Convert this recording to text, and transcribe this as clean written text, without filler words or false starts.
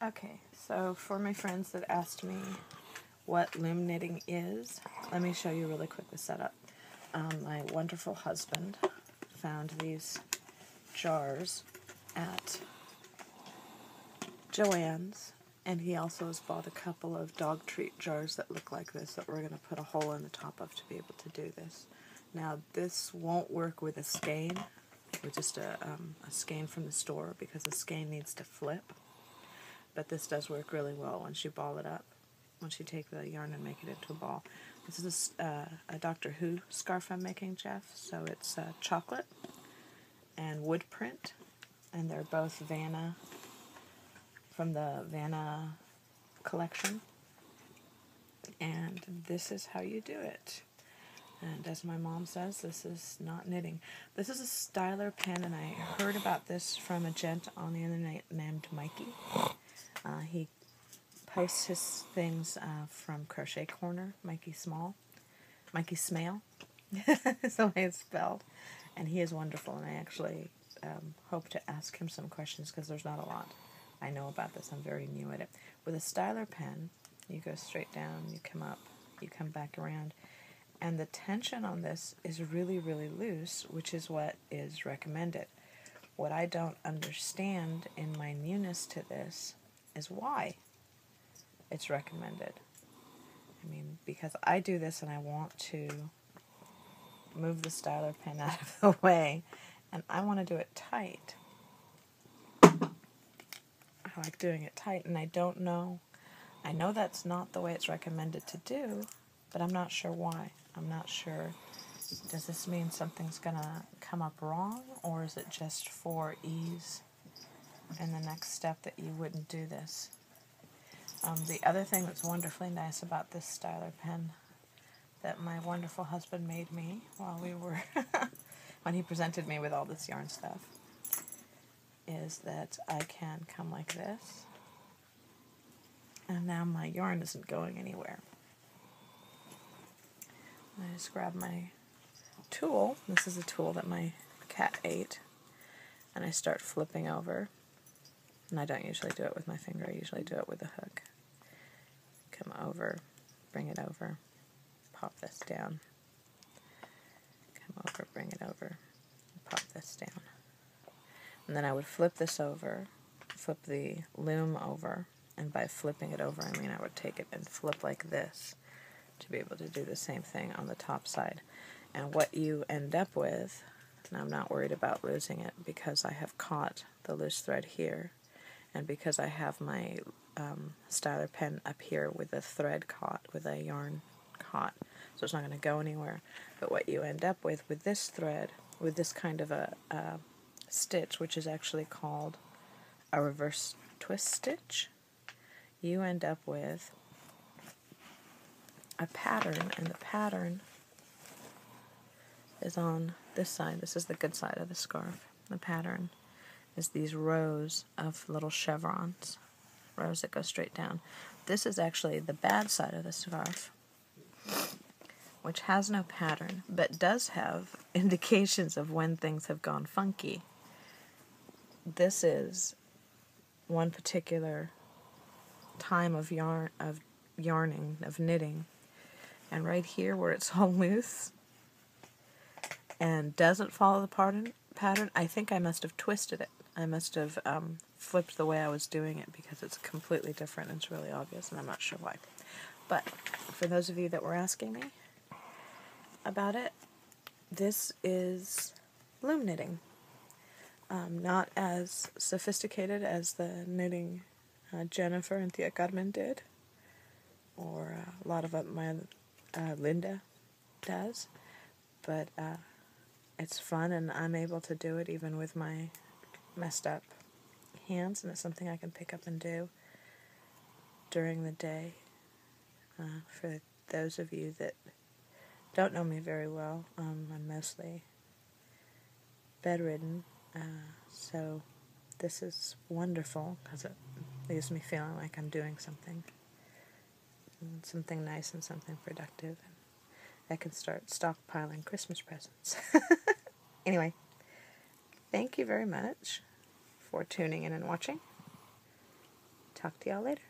Okay, so for my friends that asked me what loom knitting is, let me show you really quick the setup. My wonderful husband found these jars at Joann's, and he also has bought a couple of dog treat jars that look like this that we're going to put a hole in the top of to be able to do this. Now, this won't work with a skein, with just a skein from the store, because a skein needs to flip. But this does work really well once you ball it up, once you take the yarn and make it into a ball. This is a Doctor Who scarf I'm making, Jeff, so it's chocolate and wood print, and they're both Vanna, from the Vanna collection, and this is how you do it. And as my mom says, this is not knitting. This is a styler pen, and I heard about this from a gent on the internet named Mikey. He posts his things from Crochet Corner, Mikey Smale, is the way it's spelled, and he is wonderful, and I actually hope to ask him some questions, because there's not a lot I know about this. I'm very new at it. With a styler pen, you go straight down, you come up, you come back around, and the tension on this is really, really loose, which is what is recommended. What I don't understand in my newness to this is why it's recommended. I mean, because I do this and I want to move the styler pen out of the way, and I want to do it tight. I like doing it tight, and I don't know. I know that's not the way it's recommended to do, but I'm not sure why. I'm not sure. Does this mean something's going to come up wrong, or is it just for ease in the next step that you wouldn't do this? The other thing that's wonderfully nice about this styler pen that my wonderful husband made me while we were, when he presented me with all this yarn stuff, is that I can come like this, and now my yarn isn't going anywhere. I just grab my tool. This is a tool that my cat ate, and I start flipping over. And I don't usually do it with my finger, I usually do it with a hook. Come over, bring it over, pop this down. Come over, bring it over, pop this down. And then I would flip this over, flip the loom over, and by flipping it over, I mean I would take it and flip like this to be able to do the same thing on the top side. And what you end up with, and I'm not worried about losing it because I have caught the loose thread here, and because I have my styler pen up here with a thread caught, with a yarn caught, so it's not going to go anywhere. But what you end up with this thread, with this kind of a stitch, which is actually called a reverse twist stitch, you end up with a pattern, and the pattern is on this side. This is the good side of the scarf. The pattern is these rows of little chevrons, rows that go straight down. This is actually the bad side of the scarf, which has no pattern, but does have indications of when things have gone funky. This is one particular time of yarning, of knitting, and right here where it's all loose and doesn't follow the pattern, I think I must have twisted it. I must have flipped the way I was doing it, because it's completely different and it's really obvious, and I'm not sure why. But for those of you that were asking me about it, this is loom knitting. Not as sophisticated as the knitting Jennifer and Thea Godman did, or a lot of my Linda does, but it's fun, and I'm able to do it even with my messed up hands, and it's something I can pick up and do during the day. For those of you that don't know me very well, I'm mostly bedridden, so this is wonderful because it leaves me feeling like I'm doing something nice and something productive, and I can start stockpiling Christmas presents. Anyway, thank you very much for tuning in and watching. talk to y'all later.